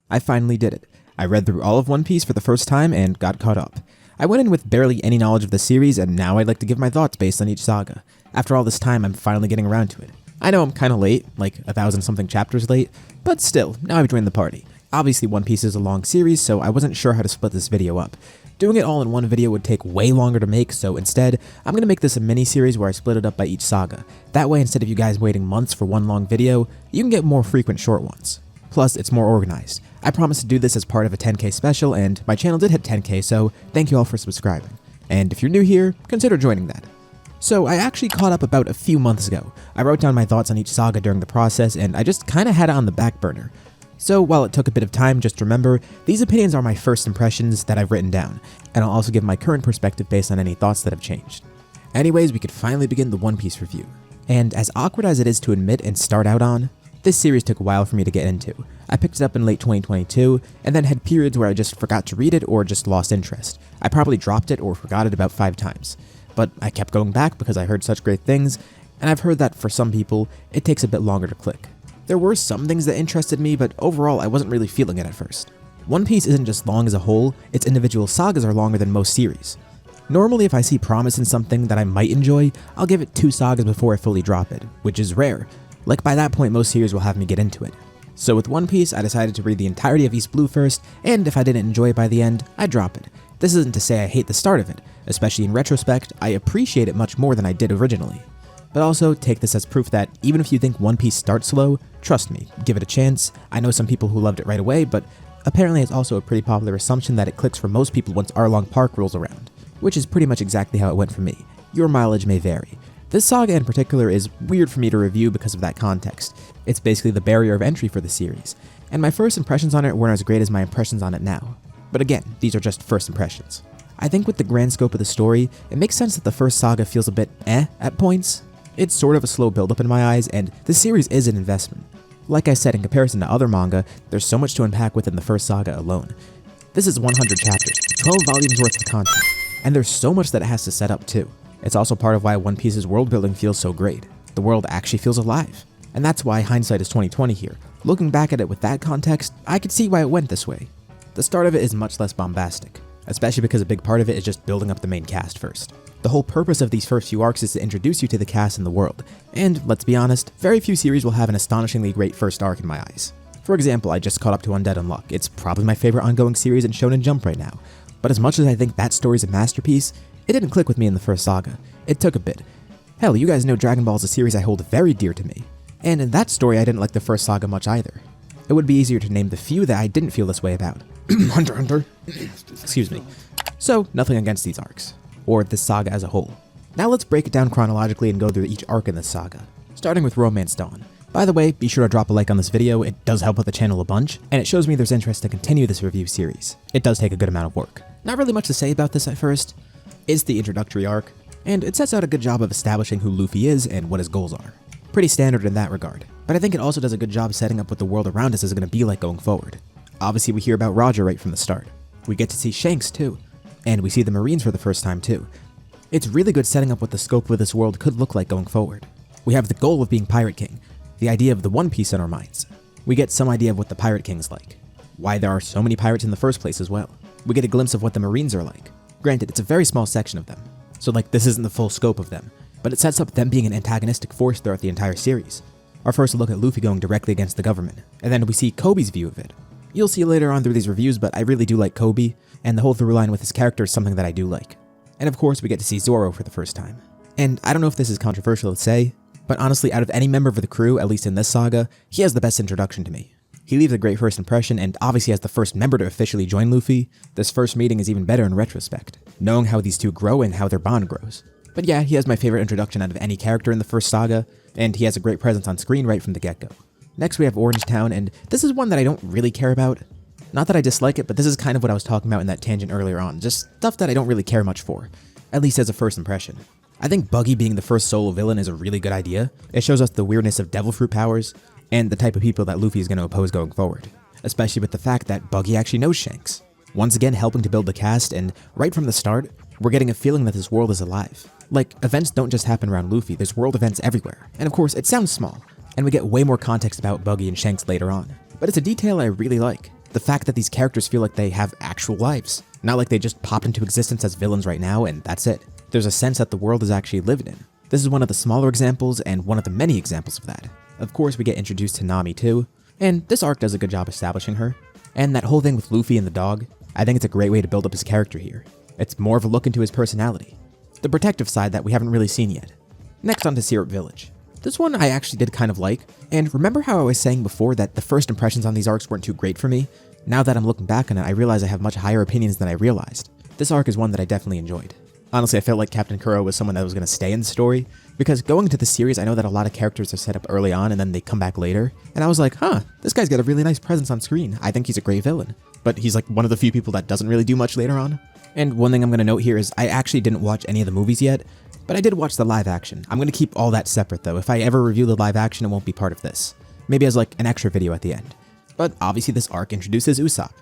I finally did it. I read through all of One Piece for the first time and got caught up. I went in with barely any knowledge of the series, and now I'd like to give my thoughts based on each saga. After all this time, I'm finally getting around to it. I know I'm kinda late, like 1,000-something chapters late, but still, now I've joined the party. Obviously One Piece is a long series, so I wasn't sure how to split this video up. Doing it all in one video would take way longer to make, so instead, I'm gonna make this a mini-series where I split it up by each saga. That way, instead of you guys waiting months for one long video, you can get more frequent short ones. Plus, it's more organized. I promised to do this as part of a 10K special, and my channel did hit 10K, so thank you all for subscribing. And if you're new here, consider joining that. So I actually caught up about a few months ago. I wrote down my thoughts on each saga during the process, and I just kinda had it on the back burner. So while it took a bit of time, just remember, these opinions are my first impressions that I've written down, and I'll also give my current perspective based on any thoughts that have changed. Anyways, we could finally begin the One Piece review. And as awkward as it is to admit and start out on, this series took a while for me to get into. I picked it up in late 2022, and then had periods where I just forgot to read it or just lost interest. I probably dropped it or forgot it about 5 times. But I kept going back because I heard such great things, and I've heard that for some people, it takes a bit longer to click. There were some things that interested me, but overall I wasn't really feeling it at first. One Piece isn't just long as a whole, its individual sagas are longer than most series. Normally if I see promise in something that I might enjoy, I'll give it 2 sagas before I fully drop it, which is rare. Like by that point most series will have me get into it. So with One Piece, I decided to read the entirety of East Blue first, and if I didn't enjoy it by the end, I'd drop it. This isn't to say I hate the start of it, especially in retrospect, I appreciate it much more than I did originally. But also, take this as proof that even if you think One Piece starts slow, trust me, give it a chance. I know some people who loved it right away, but apparently it's also a pretty popular assumption that it clicks for most people once Arlong Park rolls around, which is pretty much exactly how it went for me. Your mileage may vary. This saga in particular is weird for me to review because of that context. It's basically the barrier of entry for the series, and my first impressions on it weren't as great as my impressions on it now. But again, these are just first impressions. I think with the grand scope of the story, it makes sense that the first saga feels a bit at points. It's sort of a slow build-up in my eyes, and this series is an investment. Like I said, in comparison to other manga, there's so much to unpack within the first saga alone. This is 100 chapters, 12 volumes worth of content, and there's so much that it has to set up too. It's also part of why One Piece's world building feels so great. The world actually feels alive. And that's why hindsight is 20/20 here. Looking back at it with that context, I could see why it went this way. The start of it is much less bombastic, especially because a big part of it is just building up the main cast first. The whole purpose of these first few arcs is to introduce you to the cast and the world, and let's be honest, very few series will have an astonishingly great first arc in my eyes. For example, I just caught up to Undead Unluck. It's probably my favorite ongoing series in Shonen Jump right now, but as much as I think that story's a masterpiece, it didn't click with me in the first saga. It took a bit. Hell, you guys know Dragon Ball is a series I hold very dear to me, and in that story I didn't like the first saga much either. It would be easier to name the few that I didn't feel this way about. Hunter. Excuse me. So, nothing against these arcs, or this saga as a whole. Now let's break it down chronologically and go through each arc in this saga, starting with Romance Dawn. By the way, be sure to drop a like on this video, it does help out the channel a bunch, and it shows me there's interest to continue this review series. It does take a good amount of work. Not really much to say about this at first. It's the introductory arc, and it sets out a good job of establishing who Luffy is and what his goals are. Pretty standard in that regard, but I think it also does a good job setting up what the world around us is going to be like going forward. Obviously we hear about Roger right from the start. We get to see Shanks too, and we see the Marines for the first time too. It's really good setting up what the scope of this world could look like going forward. We have the goal of being Pirate King, the idea of the One Piece in our minds. We get some idea of what the Pirate King's like, why there are so many pirates in the first place as well. We get a glimpse of what the Marines are like. Granted, it's a very small section of them, so like this isn't the full scope of them, but it sets up them being an antagonistic force throughout the entire series. Our first look at Luffy going directly against the government, and then we see Kobe's view of it. You'll see later on through these reviews, but I really do like Kobe, and the whole through line with his character is something that I do like. And of course, we get to see Zoro for the first time. And I don't know if this is controversial to say, but honestly, out of any member of the crew, at least in this saga, he has the best introduction to me. He leaves a great first impression, and obviously as the first member to officially join Luffy, this first meeting is even better in retrospect, knowing how these two grow and how their bond grows. But yeah, he has my favorite introduction out of any character in the first saga, and he has a great presence on screen right from the get-go. Next we have Orange Town, and this is one that I don't really care about. Not that I dislike it, but this is kind of what I was talking about in that tangent earlier on, just stuff that I don't really care much for, at least as a first impression. I think Buggy being the first solo villain is a really good idea. It shows us the weirdness of devil fruit powers, and the type of people that Luffy is going to oppose going forward, especially with the fact that Buggy actually knows Shanks. Once again helping to build the cast, and right from the start, we're getting a feeling that this world is alive. Like, events don't just happen around Luffy, there's world events everywhere, and of course it sounds small, and we get way more context about Buggy and Shanks later on, but it's a detail I really like. The fact that these characters feel like they have actual lives, not like they just popped into existence as villains right now and that's it. There's a sense that the world is actually lived in. This is one of the smaller examples and one of the many examples of that. Of course, we get introduced to Nami too, and this arc does a good job establishing her. And that whole thing with Luffy and the dog, I think it's a great way to build up his character here. It's more of a look into his personality, the protective side that we haven't really seen yet. Next on to Syrup Village. This one I actually did kind of like, and remember how I was saying before that the first impressions on these arcs weren't too great for me? Now that I'm looking back on it, I realize I have much higher opinions than I realized. This arc is one that I definitely enjoyed. Honestly, I felt like Captain Kuro was someone that was going to stay in the story, because going into the series, I know that a lot of characters are set up early on and then they come back later, and I was like, huh, this guy's got a really nice presence on screen. I think he's a great villain. But he's like one of the few people that doesn't really do much later on. And one thing I'm going to note here is I actually didn't watch any of the movies yet, but I did watch the live action. I'm going to keep all that separate though. If I ever review the live action, it won't be part of this. Maybe as like an extra video at the end. But obviously this arc introduces Usopp.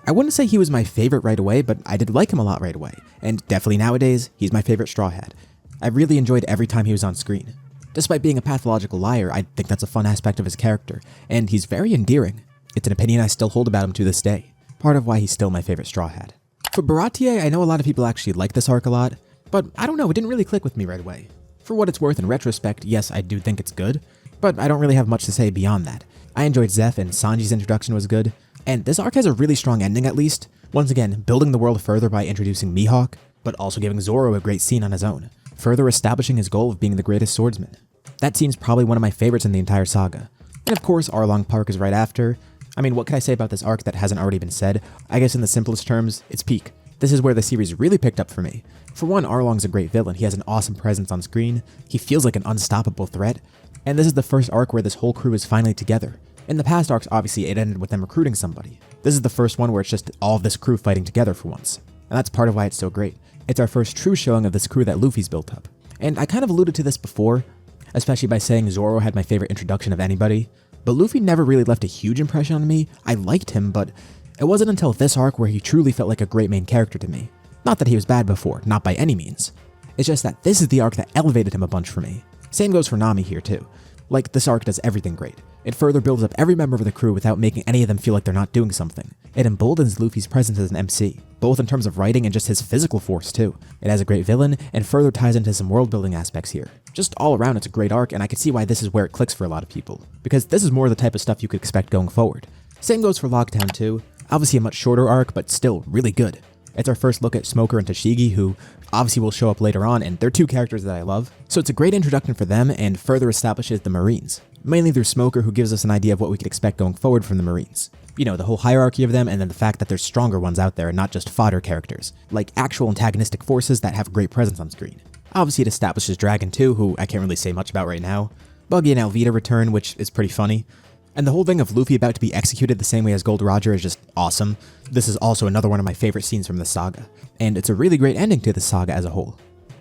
I wouldn't say he was my favorite right away, but I did like him a lot right away. And definitely nowadays, he's my favorite Straw Hat. I really enjoyed every time he was on screen. Despite being a pathological liar, I think that's a fun aspect of his character, and he's very endearing. It's an opinion I still hold about him to this day. Part of why he's still my favorite Straw Hat. For Baratie, I know a lot of people actually like this arc a lot, but I don't know, it didn't really click with me right away. For what it's worth, in retrospect, yes, I do think it's good, but I don't really have much to say beyond that. I enjoyed Zeph, and Sanji's introduction was good, and this arc has a really strong ending at least. Once again, building the world further by introducing Mihawk, but also giving Zoro a great scene on his own, further establishing his goal of being the greatest swordsman. That scene's probably one of my favorites in the entire saga. And of course, Arlong Park is right after. I mean, what can I say about this arc that hasn't already been said? I guess in the simplest terms, it's peak. This is where the series really picked up for me. For one, Arlong's a great villain. He has an awesome presence on screen. He feels like an unstoppable threat. And this is the first arc where this whole crew is finally together. In the past arcs, obviously, it ended with them recruiting somebody. This is the first one where it's just all of this crew fighting together for once. And that's part of why it's so great. It's our first true showing of this crew that Luffy's built up. And I kind of alluded to this before, especially by saying Zoro had my favorite introduction of anybody. But Luffy never really left a huge impression on me. I liked him, but it wasn't until this arc where he truly felt like a great main character to me. Not that he was bad before, not by any means. It's just that this is the arc that elevated him a bunch for me. Same goes for Nami here too. Like, this arc does everything great. It further builds up every member of the crew without making any of them feel like they're not doing something. It emboldens Luffy's presence as an MC, both in terms of writing and just his physical force too. It has a great villain, and further ties into some world building aspects here. Just all around, it's a great arc, and I can see why this is where it clicks for a lot of people. Because this is more the type of stuff you could expect going forward. Same goes for Logtown too. Obviously a much shorter arc, but still really good. It's our first look at Smoker and Tashigi, who obviously will show up later on, and they're two characters that I love. So it's a great introduction for them and further establishes the Marines. Mainly through Smoker, who gives us an idea of what we could expect going forward from the Marines. You know, the whole hierarchy of them, and then the fact that there's stronger ones out there and not just fodder characters. Like actual antagonistic forces that have great presence on screen. Obviously it establishes Dragon too, who I can't really say much about right now. Buggy and Alvida return, which is pretty funny. And the whole thing of Luffy about to be executed the same way as Gold Roger is just awesome. This is also another one of my favorite scenes from the saga. And it's a really great ending to the saga as a whole.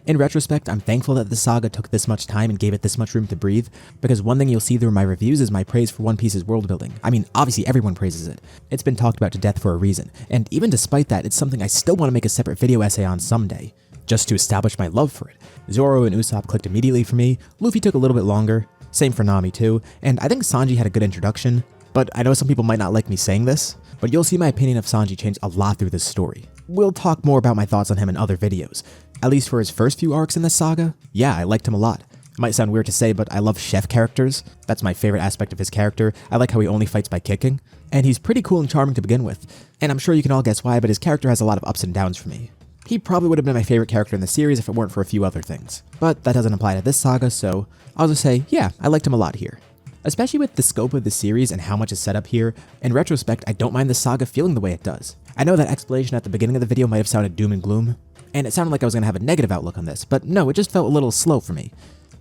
In retrospect, I'm thankful that the saga took this much time and gave it this much room to breathe, because one thing you'll see through my reviews is my praise for One Piece's world building. I mean, obviously everyone praises it. It's been talked about to death for a reason, and even despite that, it's something I still want to make a separate video essay on someday, just to establish my love for it. Zoro and Usopp clicked immediately for me, Luffy took a little bit longer, same for Nami too, and I think Sanji had a good introduction, but I know some people might not like me saying this, but you'll see my opinion of Sanji change a lot through this story. We'll talk more about my thoughts on him in other videos. At least for his first few arcs in this saga, yeah, I liked him a lot. It might sound weird to say, but I love chef characters. That's my favorite aspect of his character. I like how he only fights by kicking. And he's pretty cool and charming to begin with. And I'm sure you can all guess why, but his character has a lot of ups and downs for me. He probably would have been my favorite character in the series if it weren't for a few other things. But that doesn't apply to this saga, so I'll just say, yeah, I liked him a lot here. Especially with the scope of the series and how much is set up here, in retrospect, I don't mind the saga feeling the way it does. I know that explanation at the beginning of the video might have sounded doom and gloom, and it sounded like I was going to have a negative outlook on this, but no, it just felt a little slow for me.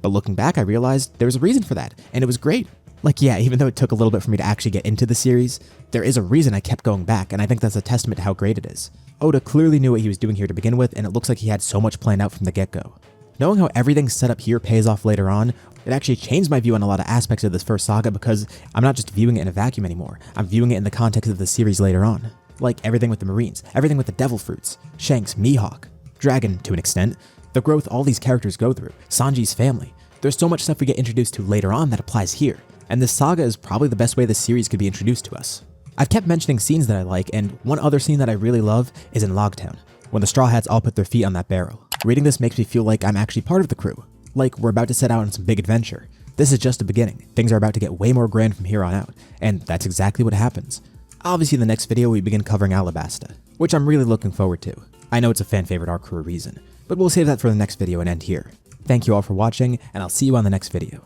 But looking back, I realized there was a reason for that, and it was great. Like, yeah, even though it took a little bit for me to actually get into the series, there is a reason I kept going back, and I think that's a testament to how great it is. Oda clearly knew what he was doing here to begin with, and it looks like he had so much planned out from the get-go. Knowing how everything's set up here pays off later on, it actually changed my view on a lot of aspects of this first saga because I'm not just viewing it in a vacuum anymore, I'm viewing it in the context of the series later on. Like everything with the Marines, everything with the Devil Fruits, Shanks, Mihawk, Dragon to an extent, the growth all these characters go through, Sanji's family. There's so much stuff we get introduced to later on that applies here, and this saga is probably the best way this series could be introduced to us. I've kept mentioning scenes that I like, and one other scene that I really love is in Logtown, when the Straw Hats all put their feet on that barrel. Reading this makes me feel like I'm actually part of the crew, like we're about to set out on some big adventure. This is just the beginning. Things are about to get way more grand from here on out, and that's exactly what happens. Obviously in the next video we begin covering Alabasta, which I'm really looking forward to. I know it's a fan favorite arc for a reason, but we'll save that for the next video and end here. Thank you all for watching, and I'll see you on the next video.